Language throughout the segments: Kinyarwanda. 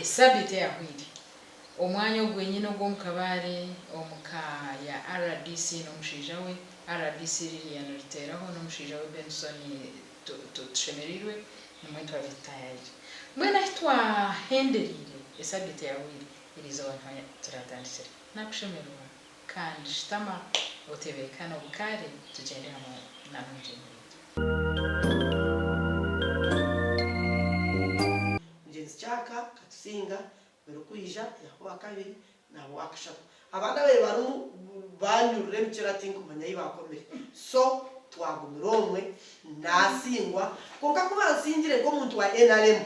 esabite yahwiri omwanya ogwenyine ogw'omukabare omuka ya RDC n'omushaija we RDC Lilian Ruteraho n'omushaija we Benson tushemerirwe nimwe twabitayari mwena hitwa henderire esabite yahwiri irizo abantu turatandikira nakushemerwa kandi shitama otebekana bukare tugende hamwe namwe Chaka katusinga berukuija yaho kabiri nabo akashaka abana be barumu banyurure mukirati nkumanya yibakomere so twagumira omwe nasingwa konka kuba nsingire ngo muntu wa NRM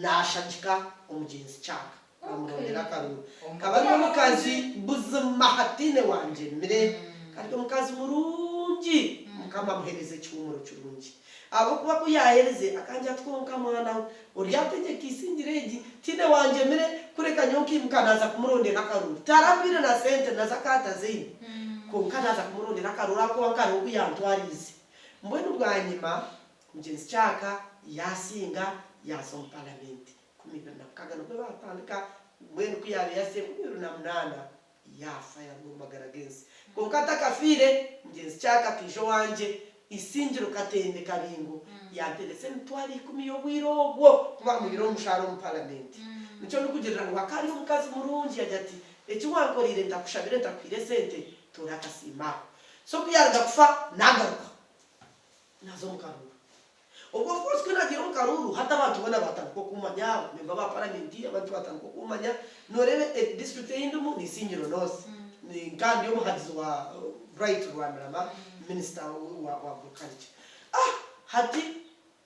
nashajika omugenzi Chaka amurondera karuru kabari omukazi buzima hatine wanje mire kandi omukazi murungi mukama muhereze cyumuro cyurungi abo kuba kuyahereze akanja twonka mwana uryategeka isingireji tine wanje mire kureka nyonki mukanaza kumurondera karuru tarabire na sente na zakata zini konkanaza kumurondera karuru ako wankari okuyantwarize mbwenu bwanyima mugenzi Chaka yasinga yaso mu parliament kumira nakaga no batandika mbwenu kuyabe yase kumiru na mnana yafa ya ngomagara genzi konkata kafire mugenzi Chaka kijo wanje isingiro katende kabingo yanterese ntwari kumiyo bwirobwo kuba mubiro musharo mu parliament nico nukugirira ngo akari umukazi murungi yajati eki wankorire ndakushabire ndakwire sente turakasima so kuyarga kufa nagaruka nazo mukaruru ubwo of course kuna gira mukaruru hata abantu bona batanko kumanya memba ba parliament abantu batanko kumanya norebe district y'indumu ni singiro nose ni kandi yo muhadizi wa Bright Rwanda minister wa agriculture hati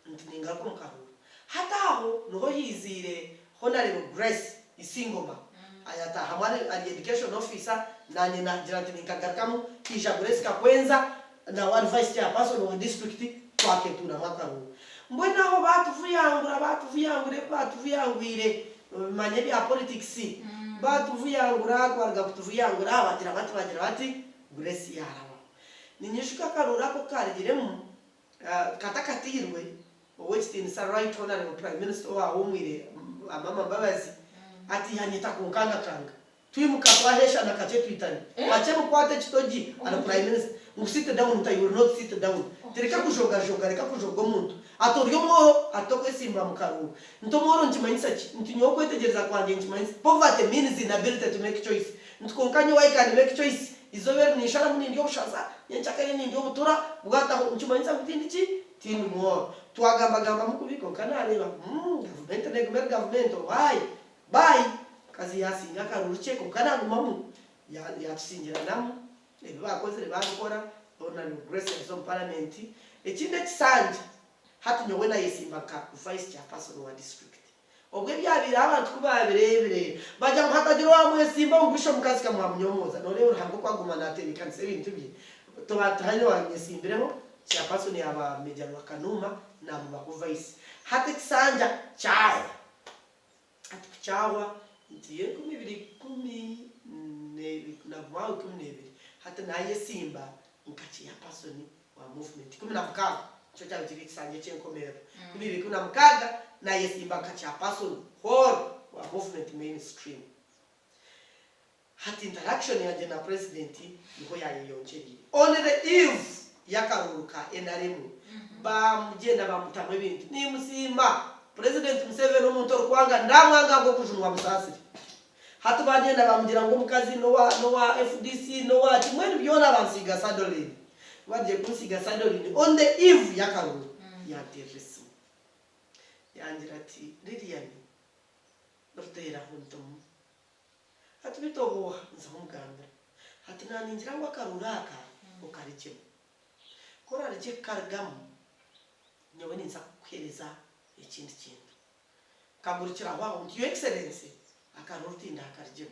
ntinga ko mukaruru hata aho noho yizire honorable Grace Isingoma ayata hamwe ari education officer nani na jirati nikagarkamu kisha Grace kakwenza na wa vice chairperson wa district kwake tuna mukaruru mbona aho batuvuyangure manyebi ya politics batuvuyangura kwarga kutuvuyangura abagira bati Grace yaraba ninyishuka karura ko karigiremu katakatirwe Western Right Honorable Prime Minister wa umwire amama babazi ati hanyita kunkanga kanga twimuka twahesha na kache twitani kache mukwate kitoji ala Prime Minister ngusite down you will not sit down tereka kujoga reka kujoga umuntu atoryo moro atoko simba mukaruru ntomoro ntimanyisa ntinyoko etegereza kwanje ntimanyisa poverty means inability to make choice ntikonkanye why can make choice izobera nishara munindi yobushaza nyenchakanye nindi yobutura bugata ntimanyisa kutindiki tinu mo twagamba mukubiko kanareba government why bye kazi yasinga karuru cheko kana gumamu yatusingira namu bakozere bakora Honorable Grace of Parliament ekinde kisanje hatu nyowena yesimba ka vice chairperson wa district obwe byabira abantu kubabirebere baja muhatagira wa mwesimba ngusho mukazi kamwamnyomoza no leo hango kwaguma nateni kanse ibintu bye to batanye wanyesimbiremo chairperson yaba meja wa Kanuma na mu vice hatu kisanja chaho hatu chawa ndiye 2010 na mwaka 2012 hata na yesimba nkachi ya person wa movement 16 cyo cyari kibikisanye cyenkomero 2016 na yesimba nkachi ya person whole wa movement mainstream hata interaction ya na president niho yayiyongereye on the eve yakaruruka NRM ba mugenda bamutamwe ibintu ni musima president Museveni umuntu kwanga ndamwanga ngo kujunwa musasiri hatu bagenda bamugira ngo mukazi no wa FDC no wa timwe byona bansiga sadolini baje kunsiga sadolini on the eve yakaruru ya terrorism yangira ati Lilian Rutera huntum hatu bitobo nzamuganda hatu nani ngira ngo akaruraka ukarike kora rike kargamu nyowe ninza kwereza ikindi kintu kagurikira aho your excellency akarutinda akarije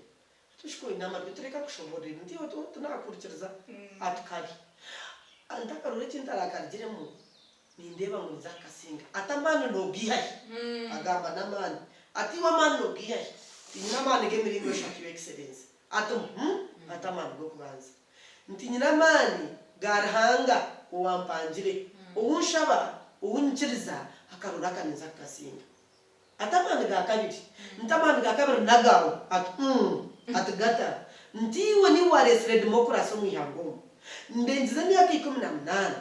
tushiko inama bitureka kushobora ndi tunakurikiriza atukari andakarure cintara akarije mu nindeba ngo nzakasinga atamana no gihaye agamba namani ati wa man no gihaye inamani gemiringo shaki your excellency atum atamana go kubanza ntinyinamani garhanga uwampanjire uwunshaba uwunkiriza akarura kaneza kasinga atamani ga kabiri ntamani ga kabiri nagawo atgata ndiwe ni waresire democracy mu ihango ndenzize myaka 18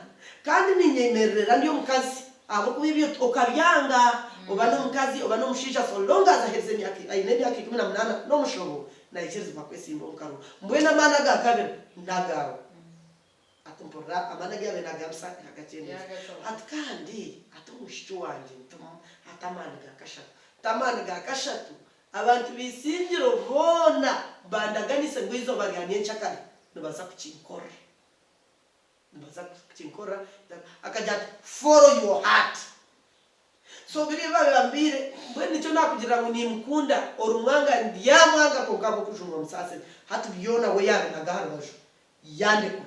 kandi ninyemerera ndiyo mukazi abo kubibyo okabyanga obano mukazi obano mushisha so long as aheze myaka ayine myaka 18 no mushobo na ichiriza bakwesimba omukaro mbwena mana ga kabiri nagawo atumpora amana gawe nagamsa akachende atkandi atumushito wanje atamani ga kashatu abantu bisingiro bona bandaganise ngwizo baganye nchakali nibaza kuchinkora akaja follow your heart so biri babambire mbweni cyo nakugira ngo ni mkunda orumwanga ndiyamwanga ko ngabo kujunga musase hatu byona we yana nagaharwajo yande ko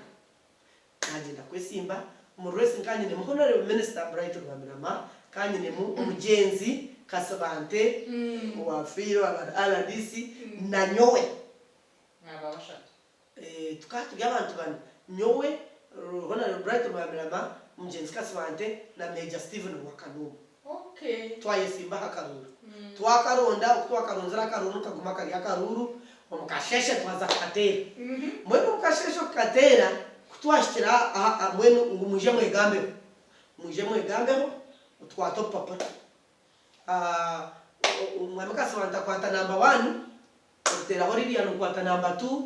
agenda kwesimba umurwese nkanye ne muhonore minister Bright Rwamirama kanye ne umugenzi Kasabante wa firo wa RDC na nyowe ngabasha tukatu y'abantu bane nyowe honore Bright Rwamirama umugenzi Kasabante na Major Steven Wakanuma. Okay. Twayesimba hakaruru twakaronda twakaronzera karuru kaguma kari akaruru omukasheshe twaza katera mwene mukasheshe katera kutwashira mwene ngumuje mwegambe utwato papa mwamukasi wanta kwata number 1 utera horiri yanu kwata number 2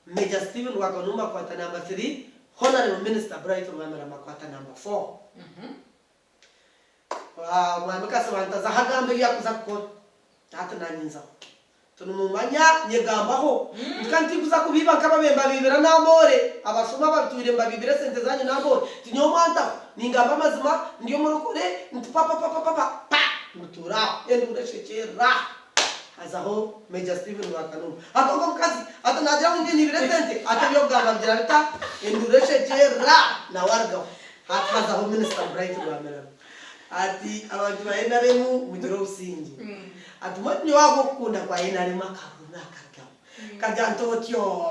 Major Steven Wakanuma kwata number 3 Honorable Minister Bright Rwamirama kwata number 4 mwamukasi wanta za hagambe yakuza ko tata naninza tunumumanya nyegambaho kandi kuza kubiba kababemba bibira namore abashuma bature mbabibira sente zanyu namore tinyomanta ningamba mazima ndiyo murukore papa mutura endureshekera azaho Major Steven Wakanuma akoko mkazi atanajira ngo nibire sente atayogamba ngira bita endureshekera na warga hatazaho Minister Bright Rwamirama ati abantu bayenaremu mugiro usingi atumanye wabo kunda kwa yenarema karuna kargam kajantotyo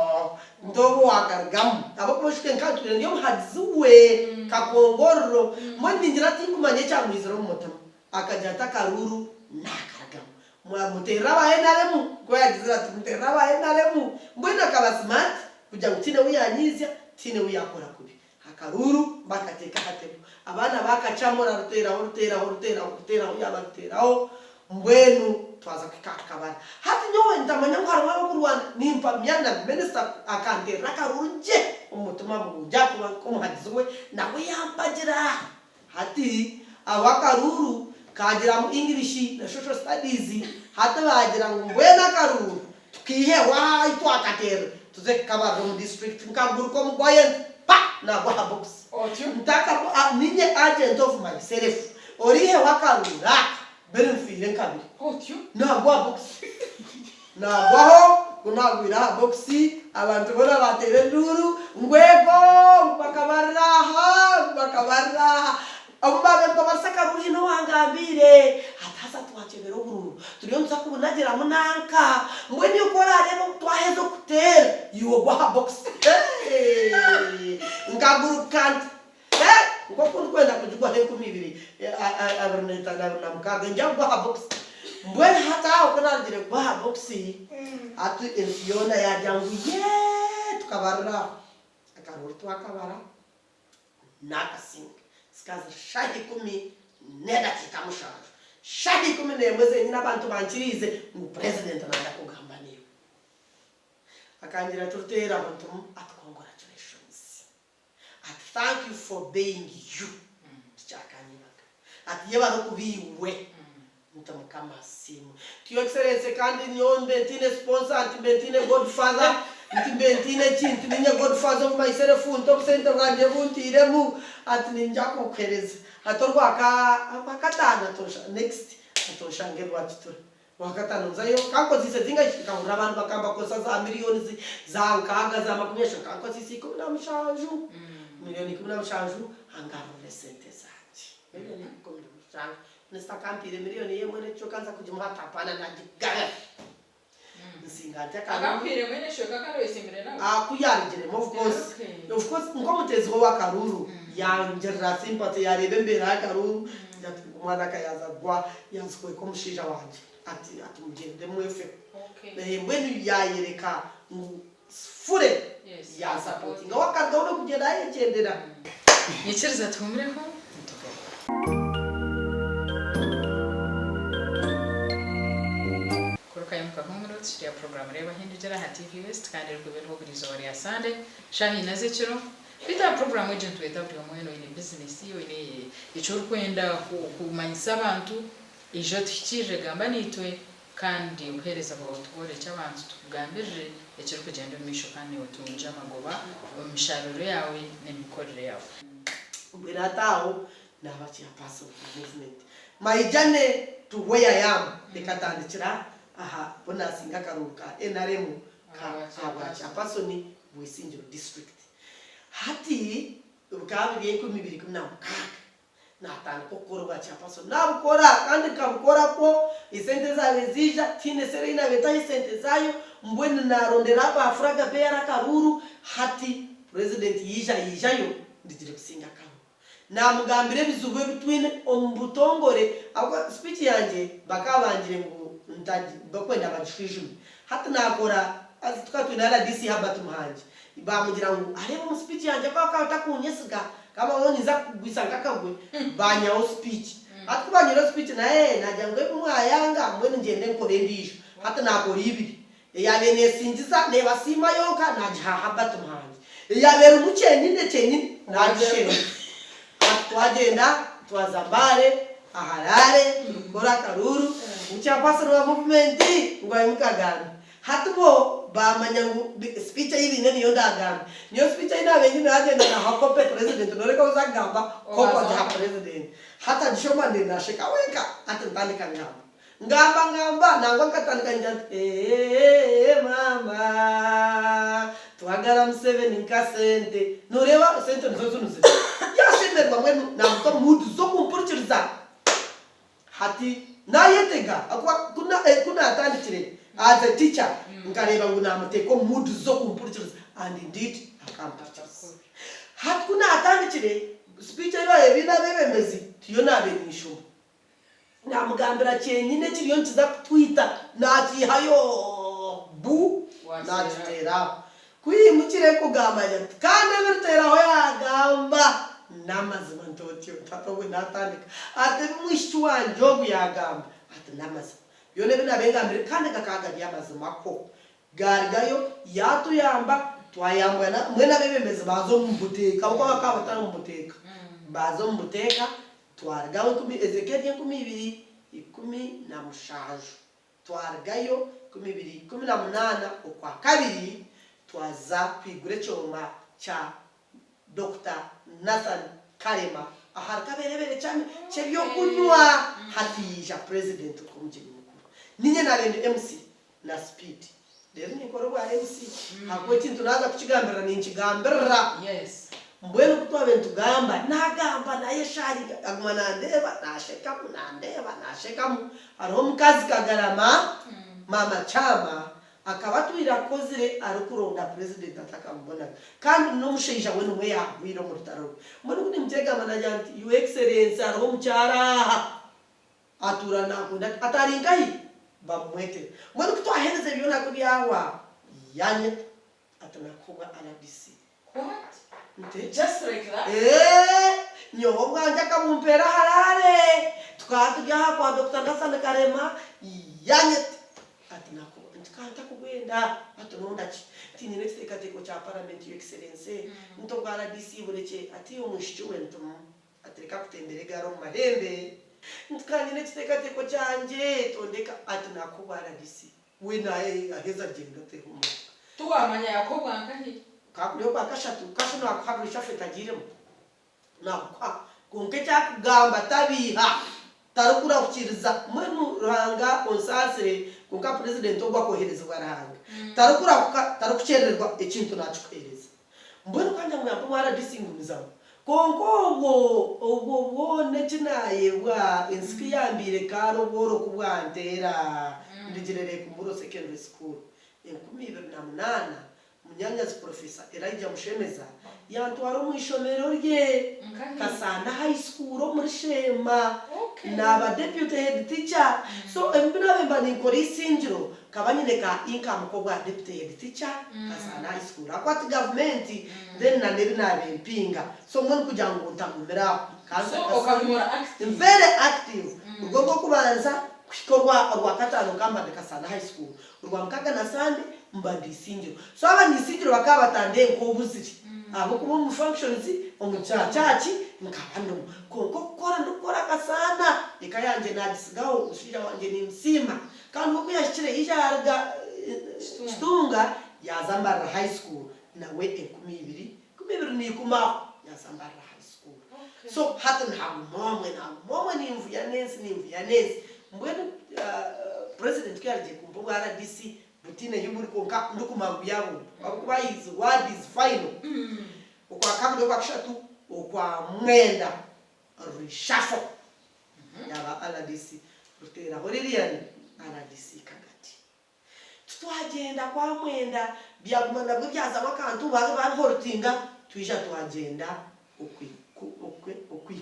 ndobo wakargam abakoshike nkanture ndiyo mhadziwe kakongorro mwandi ngira tinkumanye cyamwizero mumotama akajata karuru nakargam mwamutera bayenaremu kwagizira ati mutera bayenaremu mbwena kaba smart kuja gutine uyanyizya tine uyakora kubi akaruru bakateka hatebo abana bakacamura rutera yabateraho mbwenu twaza kikakabana hati nyowe ndamanya ngo harwa ku Rwanda nimpa myanda minister akantera karunje umutuma bujya kuba kumuhadizwe nawe yambagira hati awakaruru kagira mu English na social studies hata bagira ngo mbwena karuru tukihe wa itwakatera tuze kabaro mu district nkaburu ko mugwaye na kwa box ntaka ninye agent of myself orihe wakarura benefile nkabiri na kwa box na baho kunagwira box abantu bona batere nduru ngwego bakabaraha abubabe babasaka rujino wangambire hataza twakebero bururu turiyo nza kubunagira munanka mwe ni ukora rero twahezo kutera yuwo gwa box ngagurukant ngo kwenda kujugwa he kumibiri aberneta na mukaga njagwa box mbwe hata ukona dire gwa box atu elfiona ya jangu tukabarra akaruru twakabara nakasinga skaza shahi 10 neda kikamushaje shahi 10 nemweze nyina abantu bankirize mu president nanda kugamba niyo akangira turutera abantu at congratulations at thank you for being you chakanyibaka at yeba no kubiwe mutamukama simu to excellence kandi nyombe tine sponsor antibentine godfather ntibentine chinti ninye godfather of myself top center nganje buntiremu ati ninja kukereza atorwa akatana tosha next atosha ngerwa titura wakatana nzayo kako zise zingashika abantu bakamba kosa za miliyoni za nkaga za makumyesho kako zisi 17 miliyoni 17 angarure sente zati miliyoni 17 nestakampire miliyoni yemwe necho kanza kujimuhata hapana najigaga nsingate akampire mwene shoka karo isimbire nawe akuyarijere of course ngo mutezi ho wakaruru yangerera sympathy yarebe mbere akaruru umwana akayaza gwa yanzwe ko mushija wanje ati mugende mwefe mbwenu yayereka fure ya supporting wakarga uno kugenda yegendera Yikiriza tumureko Kurukayimuka nk'umuro ya program reba hindugera ha TV West kandi rwebero burizo ya Sunday shahi nazekiro bita program agent weta buri omweno ine business yo ine ichuru kwenda kumanyisa abantu ijo tukije gamba nitwe kandi uhereza abotwore cy'abantu tukugambije ichuru kugenda misho kandi watunja magoba umusharuro yawe n'imikorere yawe ubirataho nabachi apaso movement maijane to where I am bekatandikira aha bona singa karuka NRM ka apaso ni Bwisingiro district hati ukabi yeko 2010 natanga kokoroba chapaso nabukora kandi kabukora ko isente zawe zija tine serena beta isente zayo mbwene narondera apa afraga bera karuru hati president yijayo ndijire kusinga karu namugambire bizubwe between ombutongore abo speech yanje bakabangire ngo ndaji bakwenda abashishimi hati nakora azitukatwinala DC haba tumuhanje bamugira ngo areba mu speech yanje baka takunyesiga kama woniza kugwisanga kagwe banya o speech atkubanyira speech naye najangwe kumwayanga mbone ngende nkore ndisho hata nakora ibiri yabene sinjiza ne basima yonka najaha haba tumuhanje yabera umucenyine najishero twagenda twazambare aharare gukora karuru ucyapasana wa movement ngwayimukagana hatubo bamanya ngo speech y'ibintu niyo ndagamba niyo speech y'inabenye nagenda na hakope president noreka uzagamba koko ja president hata jishoma ndina sheka weka atandika ngamba nangwa katandika njya mama twagara M7 nkasente noreba sente nzozunuze yashinde bamwe namuka mudu zo kumpurikiriza hati nayetega akwa kuna atandikire as a teacher ngareba ngo namuteko mudu zo kumpurikiriza and indeed akampurikiriza hati kuna atandikire speech yayo bina bebemezi tiyo nabenisho namugambira cyenyine kiriyo nkiza Twitter nati hayo bu natera kwimukire kugambanya kandi biteraho yagamba namazima ntotyo tatogwe natandika ate mwishu wanje oguyagamba ate namazima yone binabengambire kandi kakaga yamazima ko garigayo yatuyamba twayambana mwena bebemeze bazo mbuteka uko bakaba mbuteka bazo mbuteka twargawe kumi Ezekiel 20:10 na mushaje twargayo 20:18 okwa kabiri twaza kwigure cyoma cha Dr. Nathan Karema aharka berebere cyane cyebyo kunywa hatija president kumuje mukuru ninye nabende MC na speed rero nikoro bwa MC akwe kintu naza kukigambira ninkigambira yes mbwene kutwabe ntugamba nagamba naye shari agumana ndeba nashekamu ariho mukazi kagarama mama chama akabatwira kozire arukuronda president atakambona kandi no musheja we numwe yagwira mu rutaro mbone kuni mtega manajanti your excellence ariho mucyara atura nakunda ataringayi bamwete mbone kutwahereze byona kuri yawa yanye atanakuba RDC what just like that nyobo mwanja kamumpera harare tukatujya kwa Dr. Nathan Karema yanye atinako ntikanta kugenda atononda tini next ekateko cha parliament your excellence ntogara DC bureke ati umushyiwe ntumu atereka kutembere garo mahembe ntikanye next ekateko cyanje tondeka atinako bara DC we naye aheza genda tehumo tuwamanya yakobwa nkahi kakulyo bakashatu kashino akhabisha fetagiremo nakwa konke cyakugamba tabiha tarukura ukiriza mwenu ranga onsasire konka president ogwa kohereza baranga tarukucererwa ikintu nacukereza mbona kanja mwambo mwara disingumiza konko obwo bone kinaye bwa inski yambire karo boro kubwantera ndigirere ku Mburo secondary school 2008 munyanyazi professor Elijah Mushemeza yantwara mu ishomero rye Kasana High School muri Shema na deputy head teacher so mbina bemba ni kori sinjiro kabanyine ka income ko bwa deputy head teacher Kasana High School akwati government then na nebi na bempinga so mwe kugira ngo ntamumera so okamura active very active ugongo kubanza kukorwa rwakatano kamba Kasana High School urwa mkaga na sande mbandi sinjiro so aba ni sinjiro bakaba batande ko buziri abo kuba mu functions omuchachachi nkabano kokora ndukora Kasana ikayanje nadisigaho ushija wanje ni msima kandi uko yashire ijarga stunga ya Zambara High School nawe 12 ni kuma ya Zambara High School so hata ntamomwe ni mvuyanesi mbwene president kyarije kumbuga RDC butine yumuri konka ndukumagu yabo akuba is what is final ukwa kabdo kwa kishatu ukwa mwenda rishafo yaba RDC rutera hoririani RDC kagati twagenda kwa mwenda byagumana bwo byaza bakantu bari horutinga twisha twagenda ukwi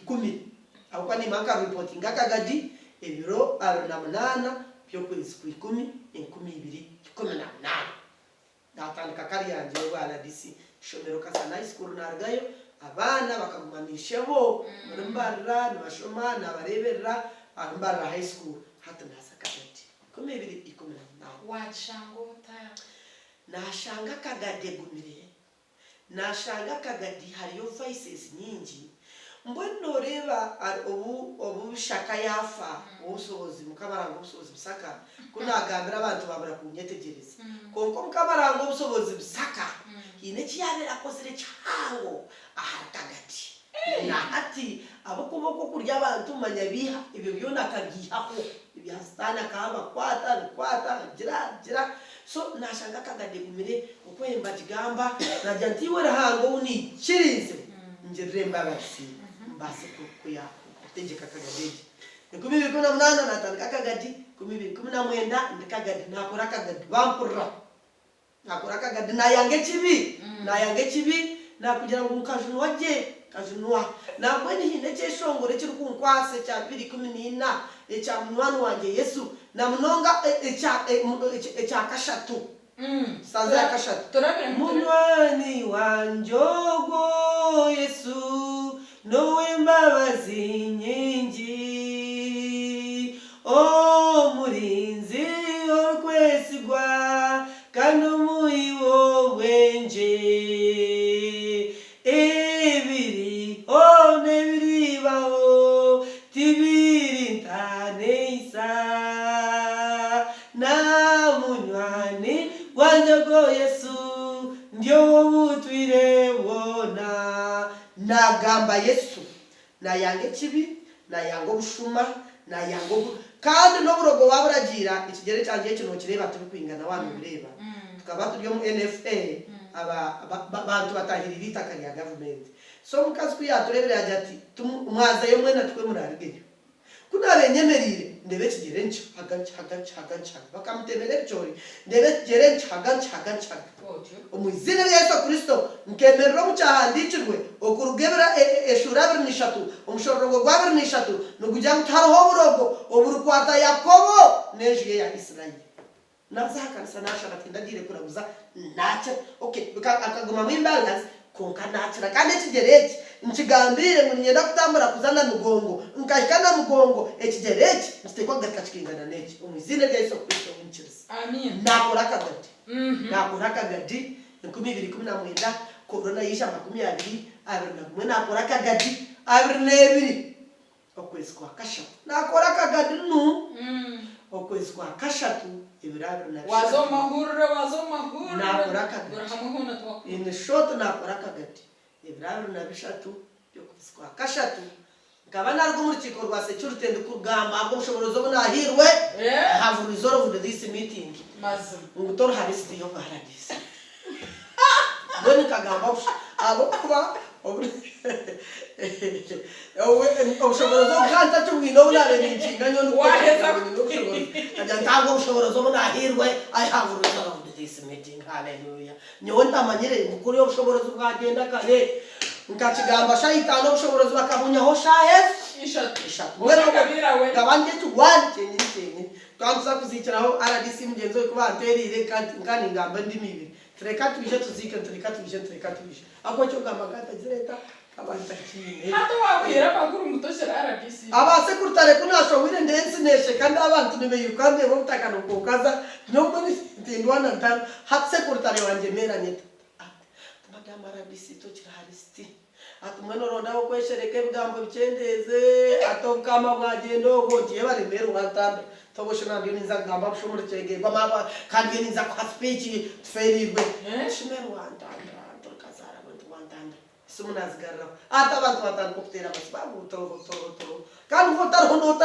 akwa ni maka reporting akagadi ebiro 28 byo kwezi ku 12 natandika kari yanje wa RDC shomero Kasana High School nargayo abana bakagumanishebo mbarra nabashoma nabarebera Mbarra High School hata nasakagati 12 wachangota nashanga kagade gumire nashanga kagadi hariyo voices nyingi mbona reba obu shaka yafa ubusobozi mukabarango ubusobozi bisaka kunagambira abantu babura kunyetegereza konko mukabarango ubusobozi bisaka ine kiyabera kozire cyango ahatagati na ati abokoboko kurya abantu manyabiha ibyo byo nakagihaho ibyastana kaba kwata gira so nashanga kagade gumire uko yemba kigamba najya ntiwera hango uni kirize njiremba basi basi kuya kutegeka kagadeji 2018 natandika kagadi 2019 ndikagadi nakora kagadi bampura nakora kagadi nayange chibi nakugira ngo kajunwa nabweni hine cyeshongore kiri kunkwase cya 2019 echa mwana wanje Yesu na munonga echa kashatu sanza ya kashatu munwani wanjogo Yesu nowe mbabazi nyingi murinzi orkwesigwa kandi umuyiwo wenje ebiri nebiribaho tibiri ntaneisa na munywani wanjogo Yesu ndio mutwire wona nagamba Yesu nayange kibi nayango bushuma nayango kandi no burogo waburagira ikigere cyanje kino kireba tubikwingana wanu bireba tukaba turyo mu NFA abantu batahira ibitaka ya government so mukazi kuyaturebera ati umwaza yo mwena twe murarige kuna benyemerire ndebe kigere nci hagancha bakamutemere cyori ndebe kigere nci hagancha umuzine Yesu Kristo nkemerero mucyahandikirwe okurugebera eshura 23 umushorogo gwa 23 nugujya mutaroho burogo oburukwata Yakobo nejiye ya Israeli nazaka sanasha batindagire kurabuza nacha okay akaguma mu imbalance konka nacha kandi kigereki nkigambire ngo nyenda kutambura kuzana mugongo nkashikana mugongo ekigereki nsitekwa gatachikingana neki umuzine Yesu Kristo winchirisa amen nakora kagati nakora kagati 2019 corona yisha 20 abirina nakora kagati abirnebiri okwezi kwa kashatu nakora kagati okwezi kwa kashatu ibirabirina wazomahurura nakora kagati in short nakora kagati ibirabirina bishatu okwezi kwa kashatu ngaba narwo murikiko rwa security ndikugamba ngo ushoborozo bunahirwe have resolved this meeting mazum ngutora harisi yo paradise bone kagamba abo kuba ushoborozo kanta cy'ubwino bunare n'inkinganyo n'uko waheza ajya ntango ushoborozo bunahirwe I have resolved this this meeting. Hallelujah. Nyewe ndamanyire ngukuri obushobozi bwagenda kare nkakigamba shayitano obushobozi bakabunyaho shaye ishatu gabanje tuwanje kanza kuzikiraho RDC mugenzo kubanterire kandi ngamba ndi mibiri tureka tuje tuzike tureka tuje ako cyo gamagata zireta abantakine hato wakwira makuru mutoshera RDC abase kurtare kunasho wire ndensi neshe kandi abantu nimeyukande bo utakano kokaza nyombo ni ndwana ntan hatse kurtare wanje mera nyeta madama RDC to kiraharisti atumweno ronda okweshereke bigambo bicendeze atokama bwagendo bogiye bari mero watanda toboshona ndio ninza gamba bushomore chege bamaba kandi ninza kwa speech ferirwe shimero watanda tokazara abantu watanda sumunazgarra ata abantu watanda koptera basbabu toro kandi votaro hono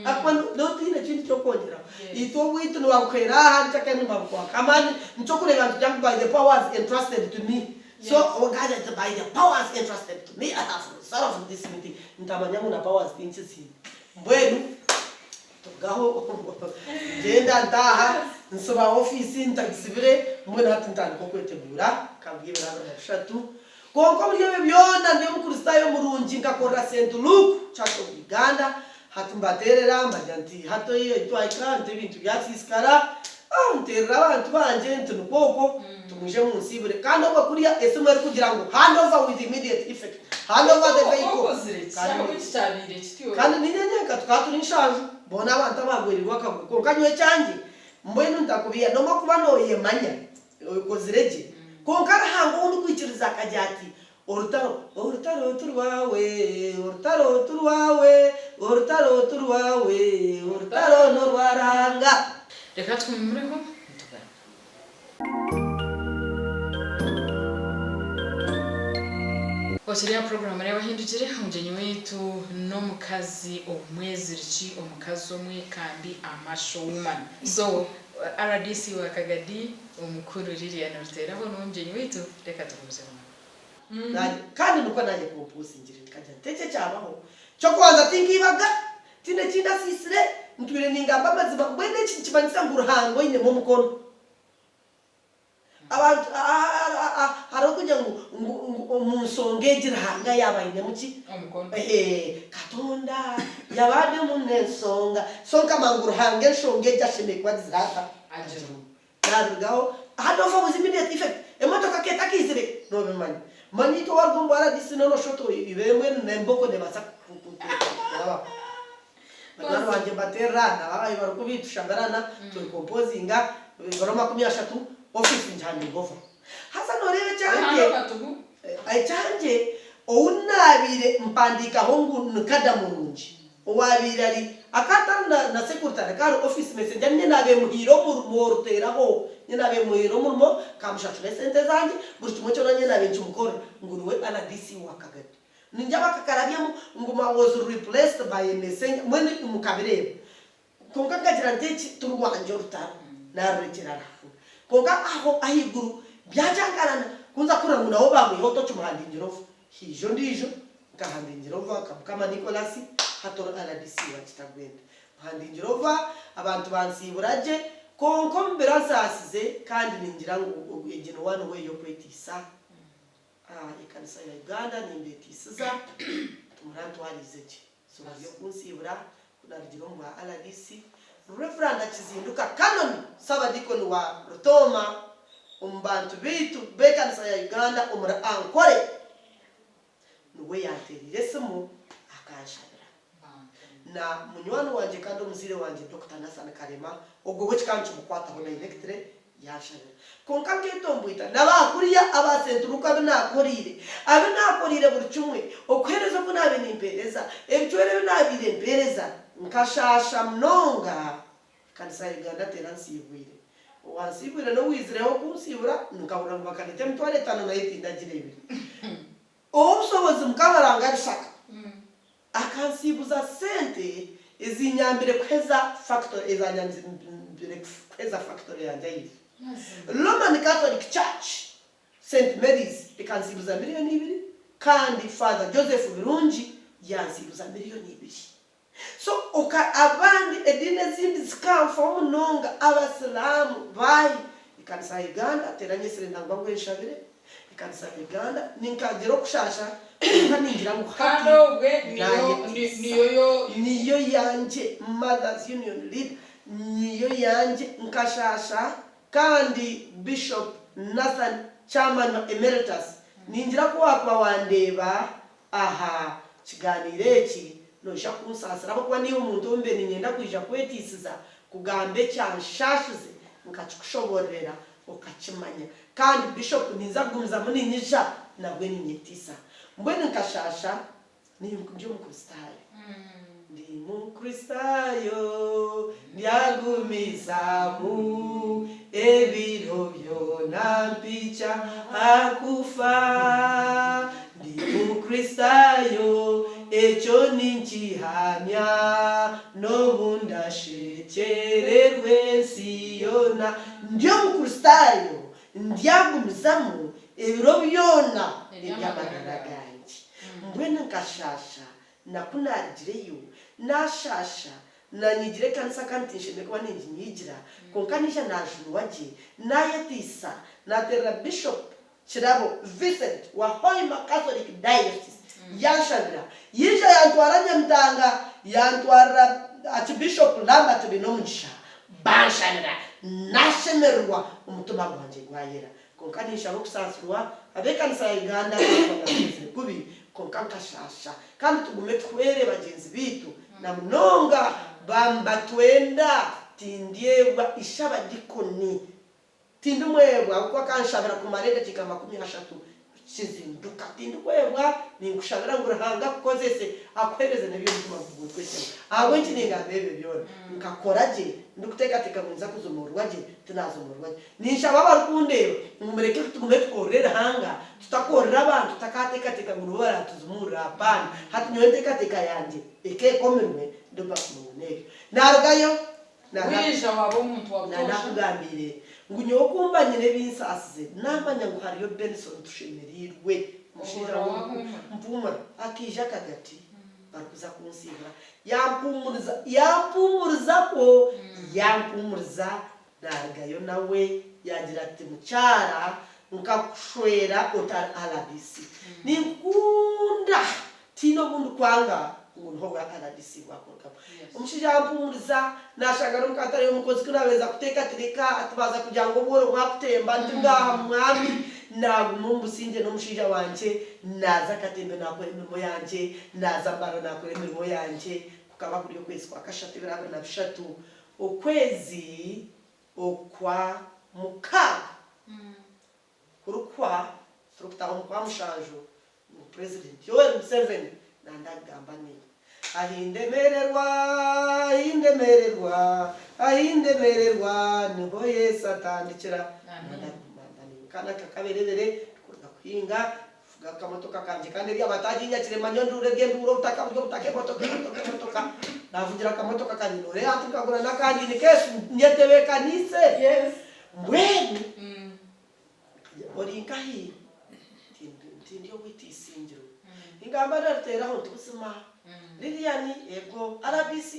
akman dotine chintu chokongera ito witu no wakwera hanja kenu mabukwa kamani nchokure bantu jump by the powers entrusted to me. So, yes. God, by the powers entrusted to me, I have resolved from this meeting. Ntamanyamu na powers pinchisi. Mbwenu, tugaho, jenda ntaha, nsoba ofisi, ntakisibire, mbwenu hati ntani kokwete bura, kabwebe rana mashatu. Konko mliyewe byona, ndiyo mkuristayo murunji, nkakora St. Luke, Church of Uganda, hati mbaterera, mbajanti, hato hiyo, ituwa ikante, bintu yasi iskara, nterera abantu banje ntunukoko tumuje munsibure kandi oba kuriya esumwe ari kugira ngo hand over with immediate effect, hand over the vehicle kandi ninyenyenka tukatu nishanju bona abantu abagwirirwa kaguko kanywe cyanje mbwenu ndakubiya no makuba no yemanya ukozireje konkara hango undi kwikiriza kajyati orutaro no rwaranga reka twumureho tugana Ochiria program rero hindukire umjenyi wetu no mukazi omweziriki omukazi omwe kandi amasho woman so RDC wa Kagadi omukuru Lilian Ruteraho no umjenyi wetu reka tuvuze kandi nuko naje kumpusingira kaje tece cyabaho cyo kwanza tinkibaga tine cinda sisire ntwire ningamba mazima mbwene kibanisa nguruhango ine mu mukono abantu haro kujya ngo umusongegira hanga yabayine muki umukono katonda yabade munesonga songa manguru hange shongeja shimekwa ziraka ajiru narugaho hadofa with immediate effect emotoka ketakizire no bimani manito wargombo RDC no shoto ibemwe nemboko ne basa yaba Naro wanje baterana abayi barukubitushagarana to composinga goroma 13 office njani gova hasa norebe cyanje cyanje ounabire mpandika hongu nkada murunji owabire ari akatanda na secretary karo office messenger nyenabe muhiro muruteraho nyenabe muhiro murmo kamushachule sente zanje buri tumocho nyenabe nchumukore nguruwe RDC wakagati ninjaba kakarabyamo nguma was replaced by a messenger mwene umukabirebe konka kagira ndeki turwanje rutaro na rekirana konka aho ahiguru byajangarana kunza kuramuna ho bamwe hoto cyumuhandingiro hijo ndijo kahandingiro kama Nicholas hatoro RDC wakitagwenda handingiro abantu bansiburaje konko mberansa asize kandi ningira ngo egeno one way yo kwetisa ikanisa ya Uganda nimbetisiza tumurantu harizeje so yo kunsibura kunarigiro mu RDC Reverend Kizinduka Canon Sabadikoni wa Rutoma umbantu bitu bekanisa ya Uganda umra ankore nuwe yaterire simu akashabira na munywano wanje kandi umuzire wanje Dr. Nasana Karema ubwo bwe kancu mukwata ho na electre yashabira konka ketombuita nabakuriya abasenturuka binakorire abinakorire buri cyumwe okwereza ko nabe nimpereza ebitwere binabire mpereza nkashasha mnonga kanisa ya Uganda teransibwire wansibwire no wizireho kunsibura nkabura ngo bakanete mutware 5 na 8 ndagirebe obusobozi mukabaranga bishaka akansibuza sente izinyambire kweza factory izanyambire kweza factory yanjye Roman Catholic Church St. Mary's ikansibuza miliyoni 2 kandi Father Joseph Birungi yansibuza miliyoni 2 so oka abandi edine zindi zikamfa umunonga abasilamu bayi ikanisa ya Uganda teranye serenda ngo ngweshabire ikanisa ya Uganda ninkagero kushasha nkaningira ngo kanobwe niyo yanje Mothers Union leader niyo yanje nkashasha kandi Bishop Nathan Chairman Emeritus ningira ko wakwa wandeba aha kiganireki noja kunsasira kuba niyo umuntu umbe ninyenda kwija kwetisiza kugambe cyanshashize nkachikushoborera ukachimanya kandi Bishop ninza gumza muri nyisha nabwe ninyetisa mbwene nkashasha ni byo mukristayo ndi mukristayo byagumizamu ebiro byona mpicha akufa ndi mukristayo echo ninchihamya nobundashekererwe siyona ndio mukristayo ndyagumizamu ebiro byona ebyamaraganje mbwene nkashasha nakunarigireyo nashasha nanyigire kanisa kantinshime kuba ninyigira konkanisha najuru waje nayetisa natera Bishop Chirabo Vincent wa Hoima Catholic Diocese yanshabira yije yantwaranya mtanga yantwara Archbishop Lambert Binomugisha banshabira nashemerwa umutuma gwanje gwayera konkanisha bokusansirwa abekanisa ya Uganda kubi konkankashasha kandi tugume twere bagenzi bitu na mnonga bamba twenda tindiebwa ishaba dikoni tindumwebwa uko kanshabira kumarede kikama 13 kizinduka tindumwebwa ninkushabira ngurahanga kukozese akwereze nebyo mutuma kugutwese aho nkininga bebe byona nkakoraje ndikutekateka munza kuzumurwaje tunazumurwaje nishaba barukundeba mumureke tugume tworera hanga tutakorera abantu takatekateka ngurubara tuzumura apana hati nyotekateka yanje ekekomerwe ndoba kumuneke narugayo wisha wabo umuntu wabosha nakugambire ngunyo kumbanye nebinsasize nambanya ngo hariyo Benson tushemerirwe mushira mpuma akija kagati barukuza kunsibira yampumuriza ko yampumuriza naragayo nawe yagira ati mucyara nkakushwera otar alabisi ninkunda tino bundu kwanga uhoga aradisi wakoka umushija yampumuriza nashagara mukatari umukozi kunabeza kuteka tereka atubaza kujango boro mwakutemba ntingaha mwami nagumumbu sinje no mushija wanje naza katembe nakore imirimo yanje naza mbaro nakore imirimo yanje kukaba kuri kwezi kwa kashatu birabe na bishatu ukwezi okwa mukaga kurukwa turukutaho kwa mushanjo mu president Yoweri Museveni nandagamba ni ahindemererwa niho Yesu atandikira kana kakaberere kurga kwinga fuga kamotoka kanje kandi ri abataginya kirema nyondure genduro utaka byo utake motoka navugira kamotoka kanje nore atukagura nakandi ni kesu nyetebe kanise yes mbweni orinkahi tindio witisinjiro ingamba ratera ho tubusima Liliani ego RBC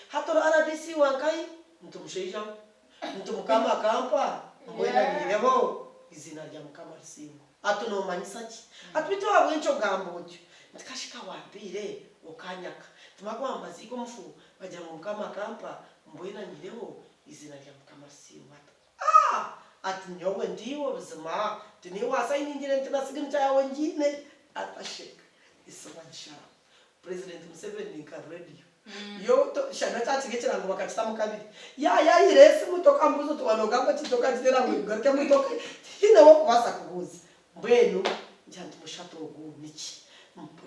hatoro RBC wankai mtumusheja mtumukama kampa mbwena nirebo izina rya mukama risimba atuno manyisachi atwito abwencho gambojo ndikashika wambire okanyaka tumakwa maziko mfu bajya mu mukama kampa mbwena nirebo izina rya mukama risimba ati nyowe ndiwo buzima tiniwa sayiningire ntinasigira cyawe ngine atasheka iswansha President Museveni nka radio yo shana tachigechera ngo bakatita mukabiri ya irese mutoka mbuzo to wanogamba chitoka chitera ngo garke mutoka hina wo kwasa kubuza mbwenu njandi mushato ogu niki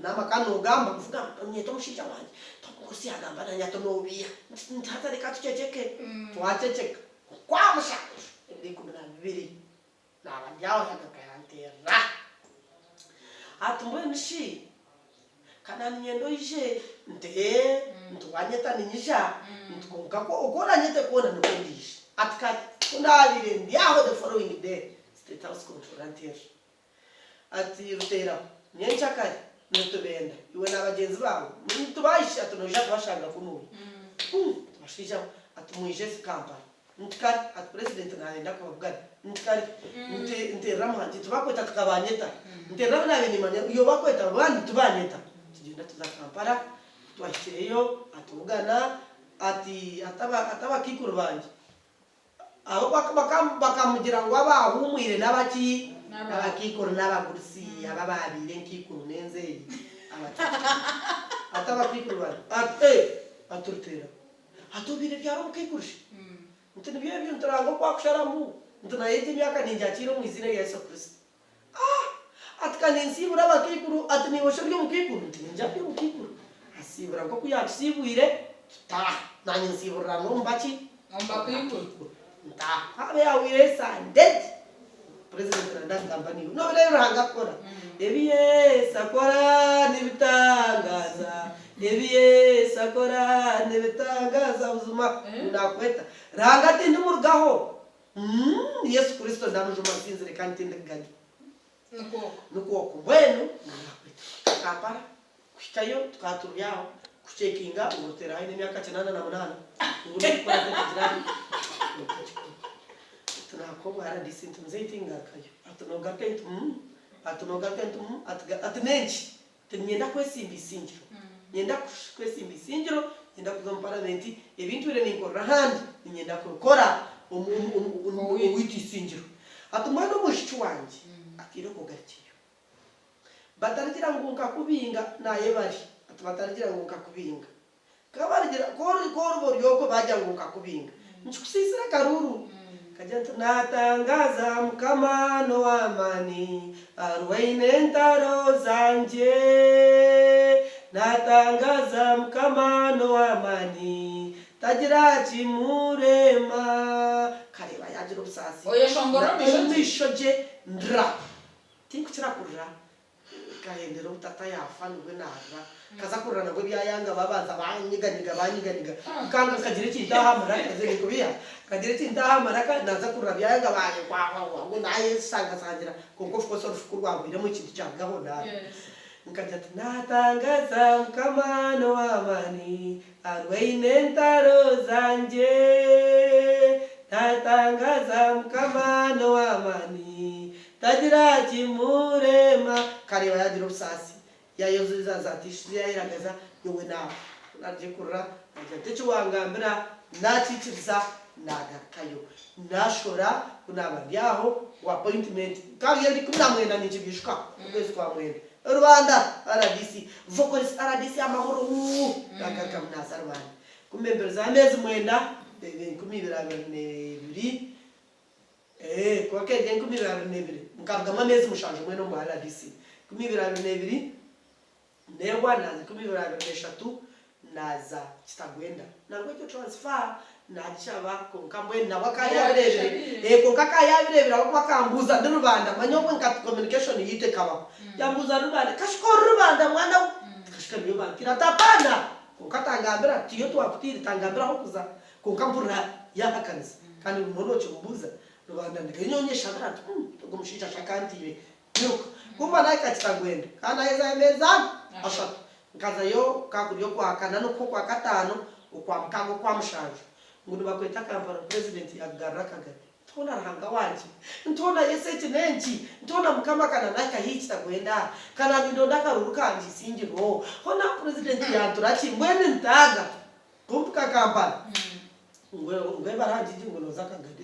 nama kanogamba kuvuga nyeto mushija wanje tokusi agamba na nyato nobiya ntata rekati checheke twachecheka kwa mushato ndikumira bibiri nabajyaho yakakayantera atumbwe nishi kana nyendo ije nte ntwanyeta ninyisha ntkonka ko ukora nyete kona nokundisha atka kunalire ndiaho the following day state house controller ati rutera nyenchakari nutubenda iwe nabagenzi bawo tubaisha tunoja twashanga kunuye tubashija atumwije Kampala ntikari at president naenda kuvuga ntikari nterera muhanji tubakweta tukabanyeta nterera nabe nimanya iyo bakweta bandi tubanyeta tugenda tuzakampara twashyireyo atugana ati ataba kikuru banje aho bakamugira ngo abahumwire n'abaki abakikuru n'abagurusi abababire nkikuru nenze ataba kikuru banje aturutera atubire byaro mukikurushi ntene byo ntarango kwa kusharamu ntana yete myaka ninjakiro mu izina ya Yesu Kristo atikaninzibura abakikuru ati nibosho byo mukikuru ntinjapye mukikuru asibura ko kuyasibwire nanye nsibura nombaki kuyikuru habe awire sandet president ndangamba niyo no rero hangakora ebiye sakora nibitangaza ebiye sakora nibitangaza uzuma nakweta rangati ndumurgaho Yesu Kristo ndamujuma sinzire kandi ndegagi nuko bueno nakweta kapara kushikayo tukaturuyaho kuchekinga ubotera ine myaka 88 nguri kwa jirani tunakobwa RDC tumzetinga kayo atunoga kentu atunenchi tunyenda kwesimba isingiro nyenda kwesimba isingiro nyenda kuza mu parliament ebintu bire ninkora handi nyenda gukora witi isingiro atumwana umushiki wanje akire kugakiyo batarigira ngo nkakubinga naye bari batarigira ngo nkakubinga kabarigira koro yoko bajya ngo nkakubinga nchikusisira karuru kajanta natangaza mkamano wa amani arwaine ntaro zanje natangaza mkamano wa amani tagira chimurema kareba yajiro busasi oye shongoro mishoje ndra tinkuchira kurra kahendero utata yafa nubwe naga kaza kurana ngo byayanga babanza banyiganiga kanga kagire kindahamara kaze kubiya kagire kindahamara naza kurra byayanga baye kwa ngo naye sanga sangira konko fuko rwagwire mu kintu cyagaho naye nkajya natangaza mkamano wa amani arwaine ntaro zanje natangaza mkamano wa amani tagira kimurema kareba yagira ubusasi yayozuza zatishiye iragaza yowe nawe naje kurra naje wangambira nakikiriza nagakayo nashora kunaba byaho wa appointment kandi yari kumwamwenda nikibishika kwezi kwa mwenda Rwanda RDC vocalist RDC amahoro nakaka mnaza Rwanda kumembere za mezi mwenda 2022 kwa kege 2022 mukabwa amezi mushanje mweno mu RDC 2022 newa naza 2023 naza kitagwenda nangwe cyo transfer nachaba konkambwe nawakaya birebire konkakaya birebire abakambuza ndi Rubanda manyobwe nka communication yite kaba yambuza Rubanda kashiko Rubanda mwana kashika niyo bakira tapana konkatangambira tiyo twakutiri tangambira ho kuza konkampura yahakanza kandi umuntu cyo mbuza Rubanda ndikenyonyesha baratu tugumushija shakantiwe nuko kumba naika kitagwenda kana heza emeza ashatu nkaza yo kakuriyo kwakana no kwa katano ukwa mkango kwa mshanje ngundi bakweta kampara president yagaraka gati tona rahanga wanje ntona yesechi nenchi ntona mkama kana naka hichi tagwenda kana bindo ndakaruruka anje singiro hona president yanturachi mwene ntaga kumbuka kampara ngwe baranje ngono zaka gati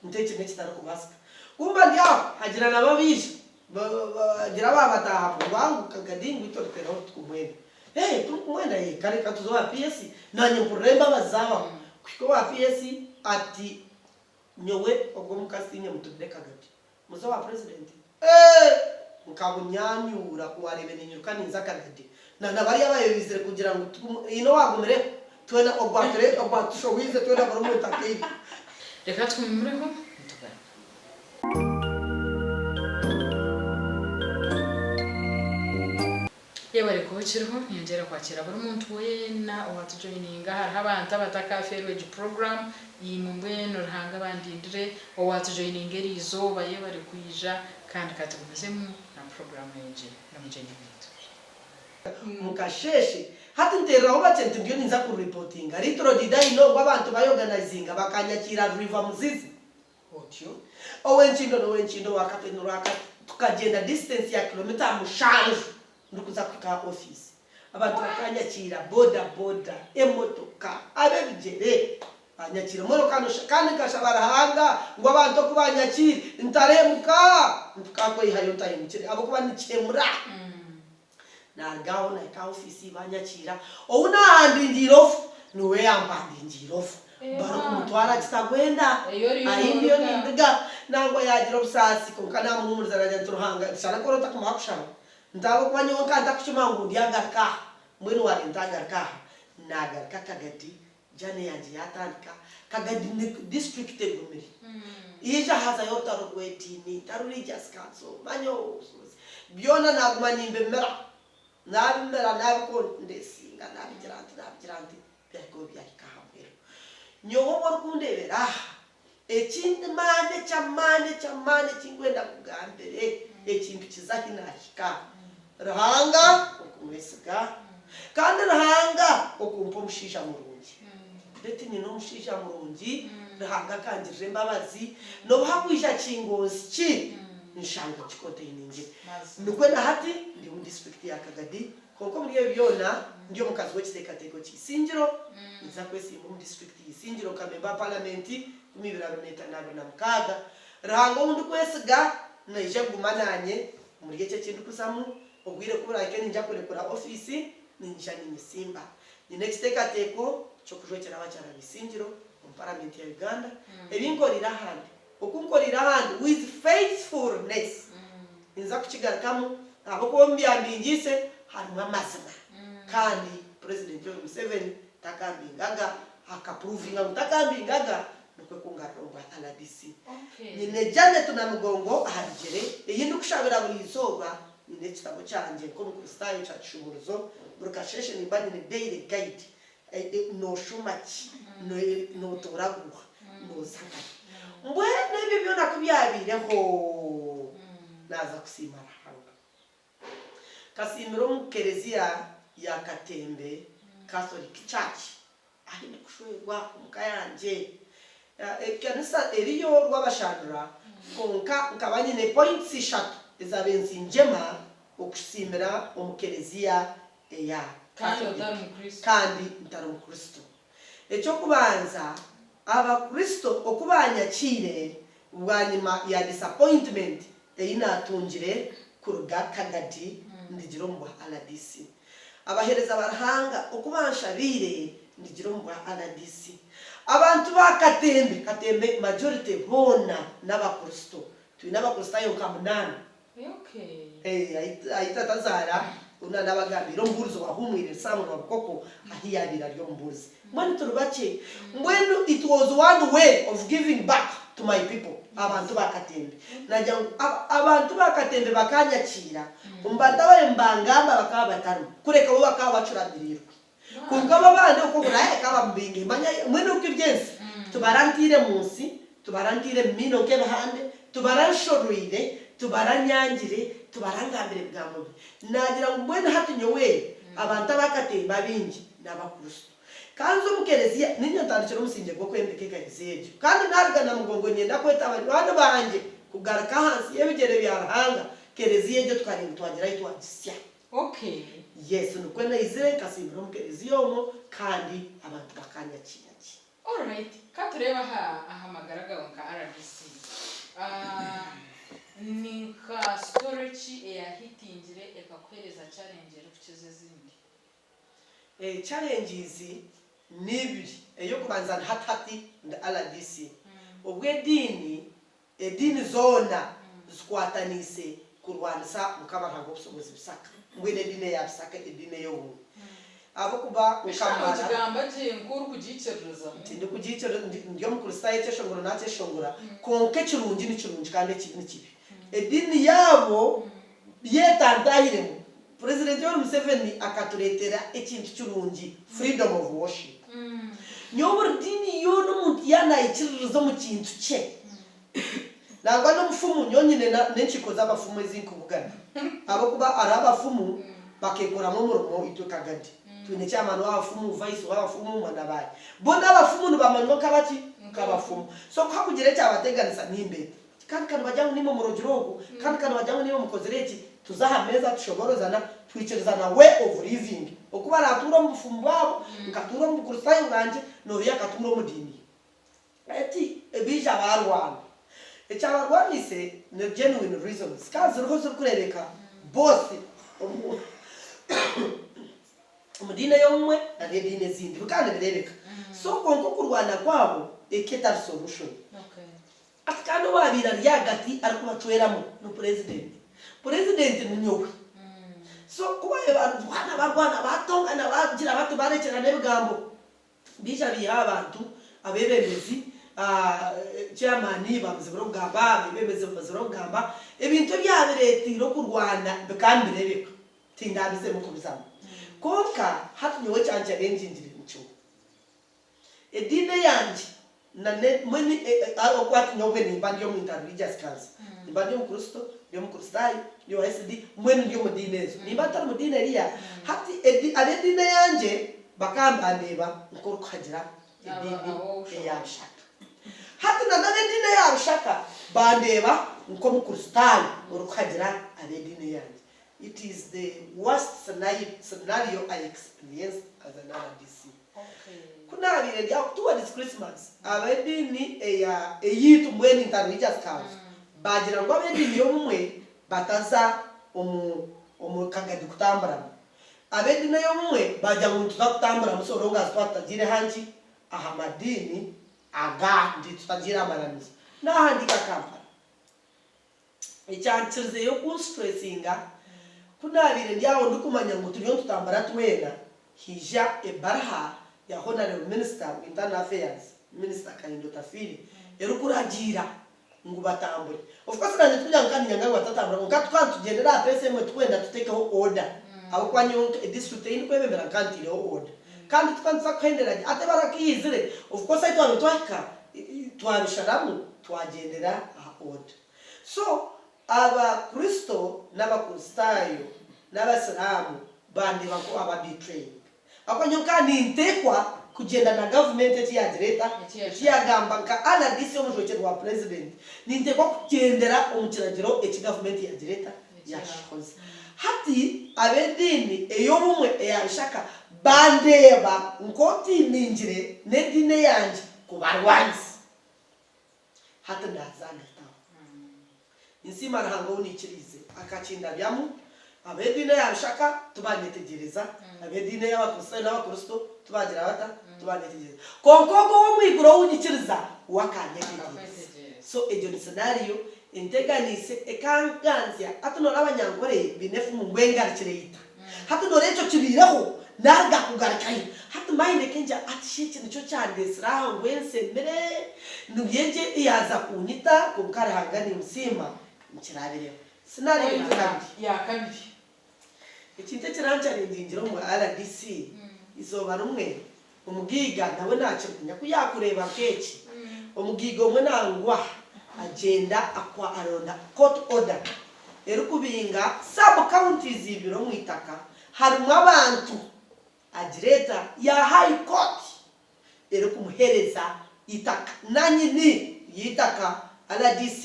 nte chine chitara kubasa kumba ndia hajira na babishi gira babataha wangu kagadingu itortera kumwenda tumwenda kare katuzo wa PS nanye kuremba bazaba kuko wa PS ati nyowe ogwo mukasinya mutudeka gati muzo wa president mukabunyanyura kuwarebe ninyuka ninza kagati na bari abayobizire kugira ngo ino wagumire twena ogwatere ogwatusho wize twena barumu takei reka twumureko mutugana yebare kubukiriho nyongera kwakira buri muntu wena owatujoininga hariho abantu abataka farewell program yimumbweno ruhanga bandindire owatujoininga erizo bayebare kwija kandi katugumizemu na program yenje namujeni bitu mukasheshe hati nteraho bacente ndiyo ninza ku reporting ritro didaino ngo abantu bayorganizinga bakanyakira river muzizi otyo owenchindo wakapenura tukagenda distance ya kilomita mushanju ndukuza kuka office abantu bakanyakira boda emotoka abebigere banyakira mono kandi kashabarahanga ngo abantu kubanyakira ntaremuka tukakwe hayo tayimukire abo kubanikemura nagaho na ka office banyakira ouna handingirofu niwe yambandingirofu baro kumutwara kitagwenda ayimbiyo nindiga nangwa yagira obusasi konkana mumuriza rajya turuhanga shana korota kumakushana ndabo kwanyo kanta kuchimangu ndiagarka mwene wali ndagarka nagarka kagati jane yanje yatandika kagadi district egumiri ija haza yortaro kwetini tarurijas kanso manyo biona nagumanyimbe mera nabikondesinga nabigiranti byako byakahambira nyobo kundebera ekindi chamane kingwenda kugambere ekintu kizahinahika rahanga okumesiga kandi rahanga okumpa omushisha murungi beti ni nomushisha murungi rahanga kanjire mbabazi no hakwisha kingozi ki nshanga chikote iningi nukwe na hati ndi mu district ya Kagadi konko muri byona ndiyo mukazi w'kisekateko kisinjiro iza kwesi mu district yisinjiro kamemba parliament kumibiraro neta na mukaga rango undi kwesiga naije gumananye muri gice kindu kusamu ogwire kubura ikeni nja kurekura office ninja Simba ni next tekateko cyo kujwekera abacara bisinjiro mu parliament ya Uganda ebinkorira handi okunkorira handi with faithfulness inza kukigarukamo abo kombyambingise harimo amazima kandi president Yoweri Museveni takambingaga akaprovinga mutakambingaga nukwe kungarongwa LDC nyine jane tunamugongo ahagere eyindi kushabira buri izoba nyine kitabo cyanje ko mu style cya Chumuruzo broadcastation ibani ni daily guide no shumaki no toraguha no sanga mbwene bibyo nakubyabireho naza kusimara hanga kasimiro mu Kereziya ya Katembe Catholic Church ahi kushwegwa umukayanje kanisa eriyo rwabashandura konka nkabanyine points 3 ezabenzi njema okusimira mu Kereziya ya kandi ntari mu Kristo echo kubanza abakristo okubanyakire ubwanyuma ya disappointment eyinatungire kuruga Kagadi ndigiro mu LDC abahereza barahanga okubanshabire ndigiro mu LDC abantu bakatembe majority bona n'abakristo twina abakristo yo kamunana ayitatazara una nabagambiro mburuzo wahumwire samu na bukoko ahiyarira ryo mburuzi mwani turubache mwenu it was one way of giving back to my people abantu bakatembe najya abantu bakatembe bakanyakira umbata bare mbangamba bakaba bataru kureka bo bakaba bacurabirira kunkaba bande uko buraye kaba mbinge manya mwenu ukibyense tubarantire munsi tubarantire mino ke bahande tubaranshorwire tubaranyangire tubarangambire bwamwe nagira ngo mwene hatunyowe abantu bakatemba bingi n'abakristo kanzo mu Kereziya ninyo ntandikira umusinge gwo kwembeke Kereziya kandi narigana mugongo nyenda kweta abantu banje kugaraka hansi yebigere byarahanga Kereziya byo twaringa twagira itwagisya yes nukwena izire kasimiro mu Kereziya omo kandi abantu bakanyakira all right katureba ahamagaraga ka RDC nika storage ya hitingire ekakwereza challenge rukize zindi challenges nibiri eyo kubanza hatati nda LDC obwedini edini zona zikwatanise kurwanisa mukabarango obusobozi bisaka mwene dine ya bisaka edine yo abo kuba ukamara kigamba je nkuru kugicereza ndi kugicereza ndiyo mukristo yace shongora nace shongora konke kirungi ni kirungi kandi kibi edini yabo yetandahiremo president Yoweri Museveni akaturetera ekintu kirungi freedom of worship nyobor dini yo n'umuntu yanayikirizo mu kintu cye nangwa no mufumu nyonyine n'enchiko z'abafumu ezinkubugana abo kuba arabafumu bakekoramo umurumo ito Kagadi twine chairman w'abafumu vice w'abafumu manabaye bo n'abafumu nibamanywa kabaki kabafumu so kwakugira cyabateganisa nimbe kandi kandi bajyangu nimo murogirogo kandi kandi bajyangu nimo mukozereki tuzaha meza tushoborozana twicerezana way of living okuba natura mu bufumu bwabo ngatura mu kurusayo nganje no yakatumro mu dini ati ebija barwana ecyabarwanise ne genuine reasons kazi rwose kurereka both umudine yomwe na dine zindi kandi birebeka so konko kurwana kwabo eketa solution atkano wabira ryagati arikubatweramo no president munyowe so kuba abantu barwana batongana bagira bato barekera nebigambo bija biha abantu abebemezi chairman bamuze burogamba bebemeze bamuze burogamba ebintu byabiretiro kurwana kandi birebeka tindabize mu kubizama konka hatunyowe cyanje benjinjire mucyo edine yanje nane mweni akwati nyowe ni bandio mu interreligious council ni bandio mu Kristo yo mu Kristai yo SD mweni ndio mu dinezo ni batara mu dineria hati edine yanje bakamba ndeba nkuru kagira edine yashaka hati na edine yashaka bandeba nko mu Kristai urukagira edine yanje. It is the worst scenario I experienced as an RDC. Okay. Kuna vile ya towards Christmas abedini eyitu mweni interreligious council bagira ngo abedini yo mumwe bataza kangadi kutambara abedini yo mumwe bajya ngo tukatambara musoro ngazi twatagire hanji ahamadini aga ndi tutagira amaramizo nahandika kampani icyanchirize yo kunstressinga kuna vile ndiawo ndikumanya ngo turiyo tutambara twena hija ebarha ya honorable minister of internal affairs minister Kanindo Tafiri erukuragira ngo batambure of course kandi tunyanganya nganga batatambura ngo katwa tugendera pese mwe twenda tutekeho order abo kwanyo district yin kwebembera kandi yo order kandi tukanza kwendera ate barakizire of course ito abitwaka twabisharamu twagendera order so aba Kristo n'abakristayo n'abasilamu bandi bako aba betray akonyoka nintekwa kugenda na government ya direta yagamba ka RDC omujokero wa president nintekwa kugendera omukiragiro eki government ya direta yashoze hati abedini eyomumwe eyashaka bandeba nkoti ninjire nedine yanje kubarwanzi hata ndazanga insima ntango unikirize akacinda byamu abedine yashaka tubanyetegereza abedine y'abakristo n'abakristo tubagira bata tubanyetegereza konkogo wo mwiguro unikiriza wakanyetegereza so ejo ni scenario integanise ekanganzya atunora abanyankore binefu mu ngwengarikire yita hatunora eco kibiraho narga kugarikaye hatumayine kenja atishiki nico cyandesira ngwense mere nuyenje iyaza kunyita kukarahangani musima mukirabire scenario ya kabiri ikinte kiranchari ndingiro mu RDC izoba rumwe umugiga nawe nacinya kuyakureba keki umugigo mwe nangwa agenda akwa aronda court order erukubinga sub counties ibiro mu itaka harimo abantu adireta ya high court erukumuhereza itaka nanyini yitaka RDC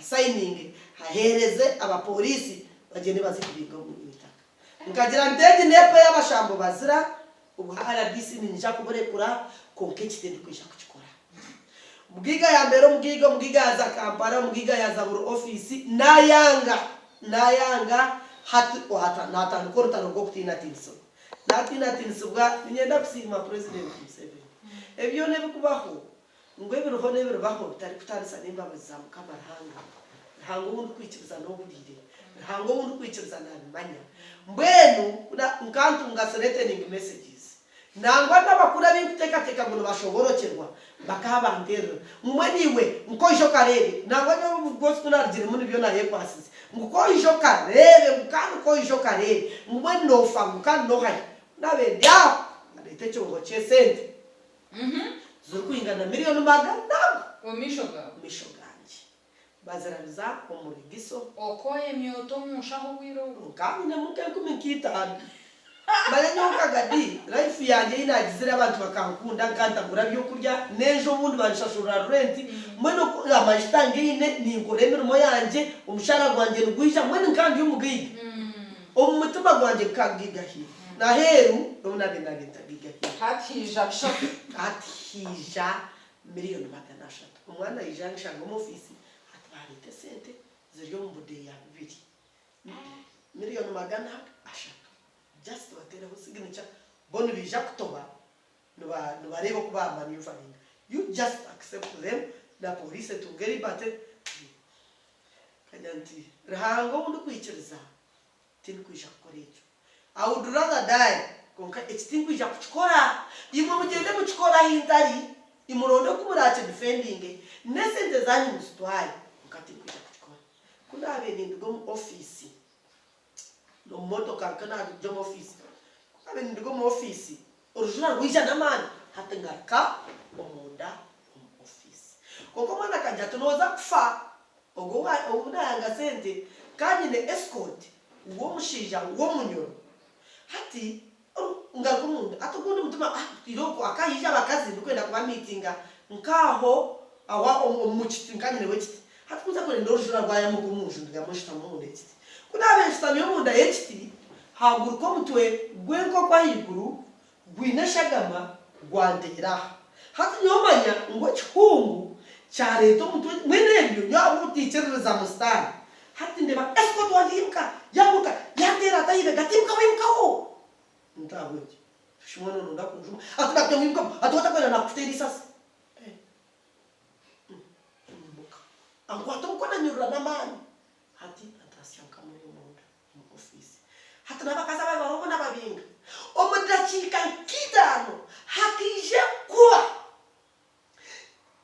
signing hahereze abapolisi bagende bazikubinga mu itaka ngagira ndege nepe y'abashambo bazira ubwo RDC ninja kuborekura konke kitende kwisha kukikora mugiga ya mbere mugiga yaza Kampala mugiga yaza buru office nayanga hata natanukora rwo kutina tinso bwa nyenda kusima president Museveni ebyo nebikubaho ngwe biruho nebirubaho bitari kutarisa nimbabaza mukamaranga ntango wundi kwikiriza no burire ntango wundi kwikiriza nabimanya mbwenu nkantunga threatening messages nangwa n'abakura b'intekateka ngo bashoborokerwa bakabandera mweniwe nko ijo karebe nangwa no bose tunarigire muri byo naye kwasize ngo ijo karebe mukandi ko ijo karebe mwe no fangu kandi no hayi nabendya nabete cyo cyesente zokwingana miliyoni magana omishoga bazarabiza omurigiso okoye myoto mushaho wiro kamine muke kumikita Maranyoka gadi life yanjye inagizira abantu bakankunda nkantagura byo kurya nejo bundi banshashura rent mweno amajitange ine ningore mirimo yanjye umushara gwanjye rugwisha mwene nkandi y'umugiga umutima gwanjye kagigahi na heru ndona binagita gigahi hatija miliyoni magana ashatu umwana yijanisha ngo mu office atwarite sente ziryo mu budeya 2 miliyoni magana ashatu just watera signature bonu bija kutoba no bareba kuba manufaring you just accept them the police to get bate kanyanti rahango undu kwikiriza tin kwisha korecho I would rather die konka extinguisha kuchikora imwe mugende muchikora hindari imuronde kumurache defending nesente zanyu mustwai ukati kwisha kuchikora kuna abeni ndigo mu office no moto kankana jom office kabe ndigo mu office original wisha namani hatengaka omuda mu office koko mwana kanja tunoza kufa ogowa obunanga sente kanyine escort uwo mushija uwo munyoro hati ngakumunda atukundi mutuma iroko akayija bakazi ndikwenda kuba meetinga nkaho awa omuchitinganye wechiti hati kuza kole ndorujura rwaya mu kumushu ndigamushita mu ndetse kuna benshi mu nda yechiti haguru ko mutwe gwenko kwa higuru gwinashagama gwandera hati nyomanya ngo chihungu cha leto mutwe mwenebyo yabuticereza mustari hati ndeba escort wandimka yamuka yatera tayibe gatimka wimkaho ntabweje shimono nunda kunjuma atubakye wimka atota kwena nakuterisa mbuka angwato ukona nyurura namani hati atasiyanka muri munda mu office hati nabakaza babarongo nababinga omudakika kidano hakije kuwa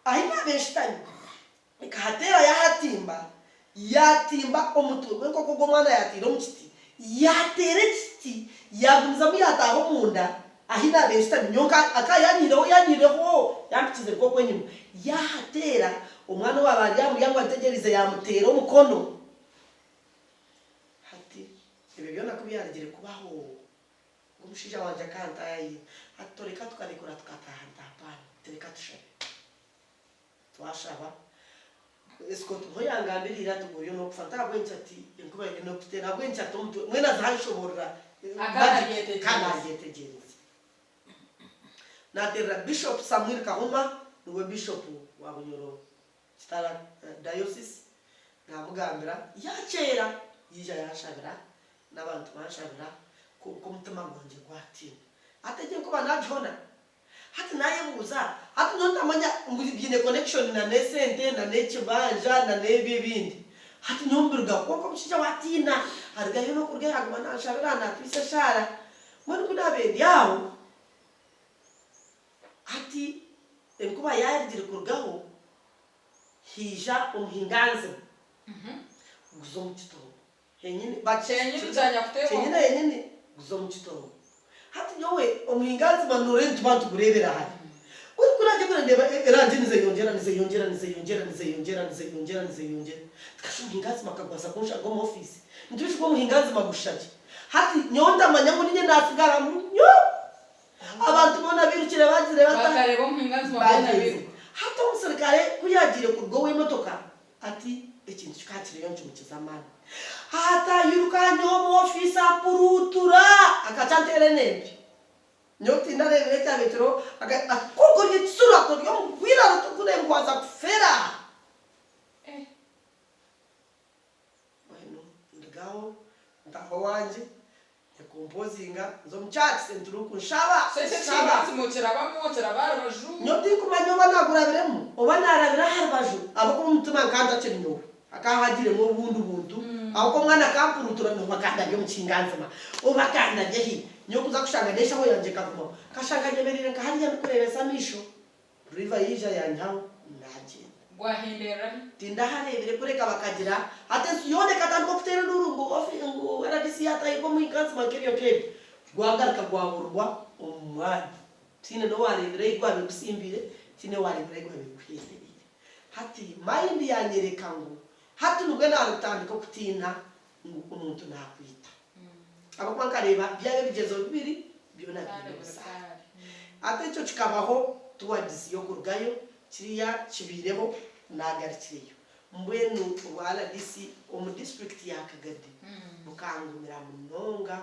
aina beshtani ikahatera yatimba omutwe koko gomwana yatira omuchiti yatere chiti yagumzamu yataho munda ahina beshtani nyonka akayanyireho yampikize ko kwenyuma yahatera umwana wabari yangu ategerize yamutera umukono hati ibyo nakubiyarigire kubaho umushija wanje kantayi atoreka tukarekura tukatahanta hapana tereka tushabe twashaba escort hoyangambirira tuguriyo no kufata bwenchati inkuba no kutera bwenchati umutwe mwena zahashoborera kana yetegereza natera bishop Samuel Kahuma niwe bishop wa Bunyoro Stara diocese namugambira yakera yija yashabira nabantu bashabira ko mutima gwanje gwati ateje kuba najona hati naye buza hati nonda manya ngubine connection na nesente na nekibanja na nebibindi hati nyombirga koko mshija watina harga yino kurga yagwana shabira na twise shara mwani kudabe yawo hati enkuba yari kurgaho hija umuhinganze guzomchito henyine bachenye bizanya kutebo henyine henyine guzomchito hati nyowe umuhinganze manure ntubantu kurebera hari uri kuraje kurandeba eranje nize yongera tukashumuhinganze makagwasa kunsha go mu office ntubishi ko muhinganze magushaje hati nyonda manyango ninye nasigara munyo abantu bona birukire bagire bakareba umuhinganze mabona biru hati umusirikare kuyagire kurgo w'imotoka ati ikintu kikakire yonje mukizamana hata yirukanye mu office apurutura akacantere nembi nyoti ndarebere cya metro akoko yitsura ko yo gwira rutukure ngwaza kufera bueno ndagaho ndaho wanje composinga zo mchat centru kunshaba shaba simotera barabaju nyoti kumanyoba nagurabiremo obanarabira harbaju abako mutuma nkanda cyenyo akahagire mu buntu ahoko mwana kampurutura no makanda byo mcinganzima obakanda jehi nyokuza kushanganisha ho yanje kavumo kashanganyemerere nkahariya kurebesa misho river yija yanyaho naje gwahindera tinda harebere kureka bakagira ate yone katango kutera nurungu ofingu aradisi yata iko muinganzima kebyo gwagaruka gwahurwa umwani tine no warebere igwa bigusimbire tine warebere igwa biguhindire hati mind yanyereka ngo hati nubwo narutandika kutina umuntu nakwita abakwankareba byabe bigezo bibiri byona bibusa ate cyo kikabaho towards yo kurgayo kiriya kibireho nagarikiriyo mbwenu wala disi mu district ya Kagadi bukangumira munonga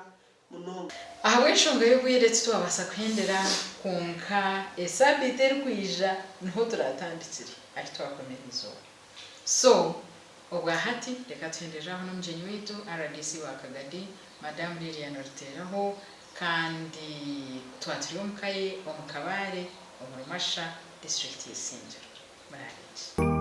aha weshonga yo kuyeretse twabasa kwendera kunka esabite rkwija niho turatandikira ari twakomereza so obwahati reka twenderaho n'umjenyi wetu RDC wa Kagadi Madame Lilian Orteraho kandi twatiriwe mukaye omukabare omurumasha district y'Isingiro. Murakoze.